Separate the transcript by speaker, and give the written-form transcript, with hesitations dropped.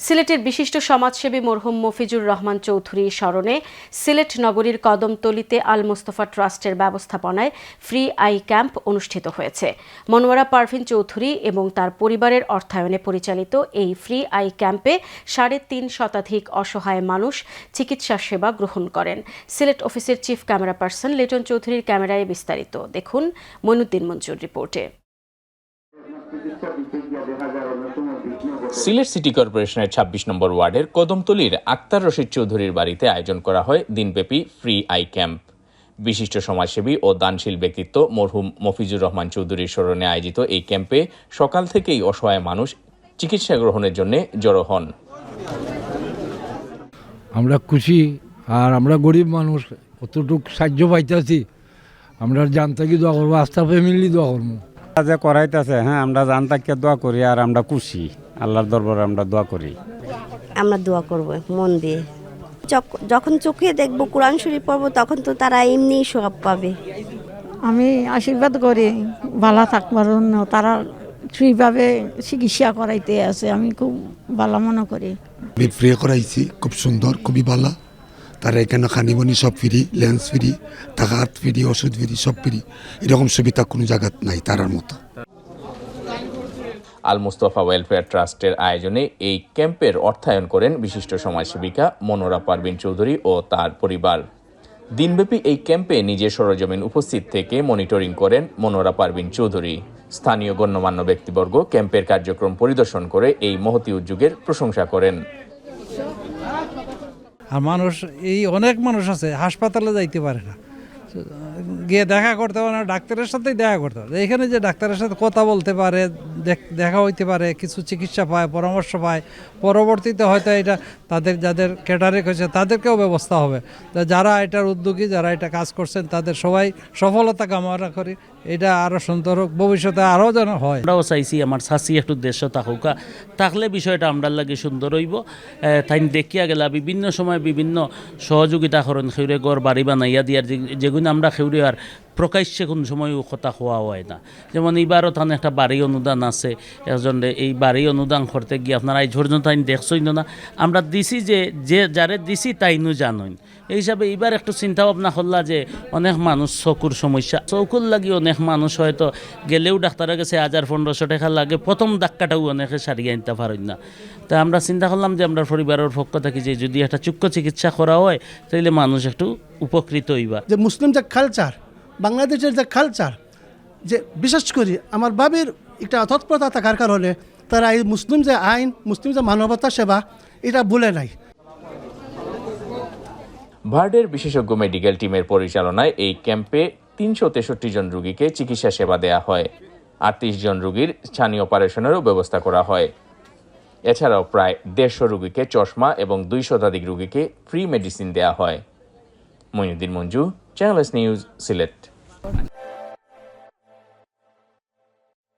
Speaker 1: সিলেটের বিশিষ্ট সমাজসেবী মরহুম মফিজুর রহমান চৌধুরীর স্মরণে সিলেট নগরীর কদমতলীতে আল মোস্তফা ট্রাস্টের ব্যবস্থাপনায় ফ্রি আই ক্যাম্প অনুষ্ঠিত হয়েছে। মনোয়ারা পারভিন চৌধুরী এবং তার পরিবারের অর্থায়নে পরিচালিত এই ফ্রি আই ক্যাম্পে ৩.৫ শতাধিক অসহায় মানুষ চিকিৎসা সেবা গ্রহণ করেন। সিলেট অফিসের চিফ ক্যামেরা পার্সন লিটন চৌধুরীর ক্যামেরায় বিস্তারিত দেখুন মইনুদ্দিন মঞ্জুর রিপোর্টে।
Speaker 2: সিলেট সিটি কর্পোরেশনের ২৬ নম্বর ওয়ার্ডের কদমতলীর আক্তার রশিদ চৌধুরীর বাড়িতে আয়োজন করা হয় দিনব্যাপী ফ্রি আই ক্যাম্প। বিশিষ্ট সমাজসেবী ও দানশীল ব্যক্তিত্ব মরহুম মফিজুর রহমান চৌধুরীর স্মরণে আয়োজিত এই ক্যাম্পে সকাল থেকেই অসহায় মানুষ চিকিৎসা গ্রহণের জন্য জড়ো হন।
Speaker 3: আমরা খুশি, আর আমরা গরিব মানুষ কতটুকু সাহায্য পাইতেছি আমরা জানতে কি দোয়া করবো, আস্থা ফ্যামিলি দোয়া করবো
Speaker 4: যে করাইতেছে। হ্যাঁ, আমরা জানতাকে দোয়া করি আর আমরা খুশি, আল্লাহর দরবারে আমরা দোয়া করি।
Speaker 5: আমরা দোয়া করব মন দিয়ে। যখন চোখে দেখব কোরআন শরীফ পড়বো তখন তো তারা এমনি সব পাবে।
Speaker 6: আমি আশীর্বাদ করি ভালো থাকবার জন্য, তারা ফ্রিভাবে চিকিৎসা করাইতে আছে, আমি খুব ভালো মনে করি।
Speaker 7: আমি ফ্রি করাইছি, খুব সুন্দর, খুবই ভালো। তারা এখানে খানিবনি সব ফ্রি, লেন্স ফ্রি, টাকার ফ্রি, ওষুধ ফ্রি, সব ফ্রি। এরকম সুবিধা কোনো জায়গায় নাই তারার মতো।
Speaker 2: আল মুস্তফা ওয়েলফেয়ার ট্রাস্টের আয়োজনে এই ক্যাম্পের অর্থায়ন করেন বিশিষ্ট সমাজসেবিকা মনোয়ারা পারভিন চৌধুরী ও তার পরিবার। দিনব্যাপী এই ক্যাম্পে নিজের সরজমিন উপস্থিত থেকে মনিটরিং করেন মনোয়ারা পারভিন চৌধুরী। স্থানীয় গণ্যমান্য ব্যক্তিবর্গ ক্যাম্পের কার্যক্রম পরিদর্শন করে এই মহতী উদ্যোগের প্রশংসা করেন।
Speaker 8: আর মানুষ অনেক মানুষ আছে হাসপাতালে যাইতে পারে না, গিয়ে দেখা করতে পারে না, ডাক্তারের সাথেই দেখা করতে পারে। এখানে যে ডাক্তারের সাথে কথা বলতে পারে, দেখা হইতে পারে, কিছু চিকিৎসা পায়, পরামর্শ পায়, পরবর্তীতে হয়তো এটা তাদের যাদের ক্যাটারিং হয়েছে তাদেরকেও ব্যবস্থা হবে। যারা এটার উদ্যোগী, যারা এটা কাজ করছেন তাদের সবাই সফলতা কামনা করি। এটা আরও সুন্দর হোক, ভবিষ্যতে আরও যেন হয়।
Speaker 9: আমরাও চাইছি আমার শাসি একটু দেশ থাকুকা, থাকলে বিষয়টা আমরার লাগে সুন্দর হইব। তাই দেখিয়া গেলা বিভিন্ন সময় বিভিন্ন সহযোগিতা করেন, খেউরে গড় বাড়ি বানাইয়া দিয়ার যেগুলো আমরা খেউরে আর প্রকাশ্যে কোন সময় কথা হওয়া হয় না। যেমন এইবারও তান একটা বাড়ি অনুদান আছে, একজন এই বাড়ি অনুদান করতে গিয়ে আপনারা এই ঝর্জন তাই দেখছই না, আমরা দিছি যে যারে দিছি তাইনু জানইন। এই হিসাবে এইবার একটু চিন্তা ভাবনা করলা যে অনেক মানুষ চকুর সমস্যা, চকুর লাগি অনেক মানুষ হয়তো গেলেও ডাক্তারের কাছে ১,৫০০ টাকা লাগে, প্রথম ধাক্কাটাও অনেকে সারিয়ে আনতে পারেন না। তা আমরা চিন্তা করলাম যে আমরা পরিবারের পক্ষ থেকে যে যদি একটা চক্ষু চিকিৎসা করা হয় তাহলে মানুষ একটু উপকৃত হইবা।
Speaker 10: যে মুসলিম যে কালচার, বাংলাদেশের যে কালচার, যে বিশেষ করে আমার বাবির একটা তৎপরতা থাকার কারণে তারা এই মুসলিম যে আইন, মুসলিম যে মানবতা সেবা, এটা ভুলে নাই।
Speaker 2: ভার্ডের বিশেষজ্ঞ মেডিকেল টিমের পরিচালনায় এই ক্যাম্পে ৩৬৩ জন রোগীকে চিকিৎসা সেবা দেয়া হয়। ৩৮ জন রোগীর স্থানীয় অপারেশনেরও ব্যবস্থা করা হয়। এছাড়াও প্রায় ১৫০ রোগীকে চশমা এবং ২ শতাধিক রোগীকে ফ্রি মেডিসিন দেয়া হয়। Moinuddin Manju, channel S news, Sylhet.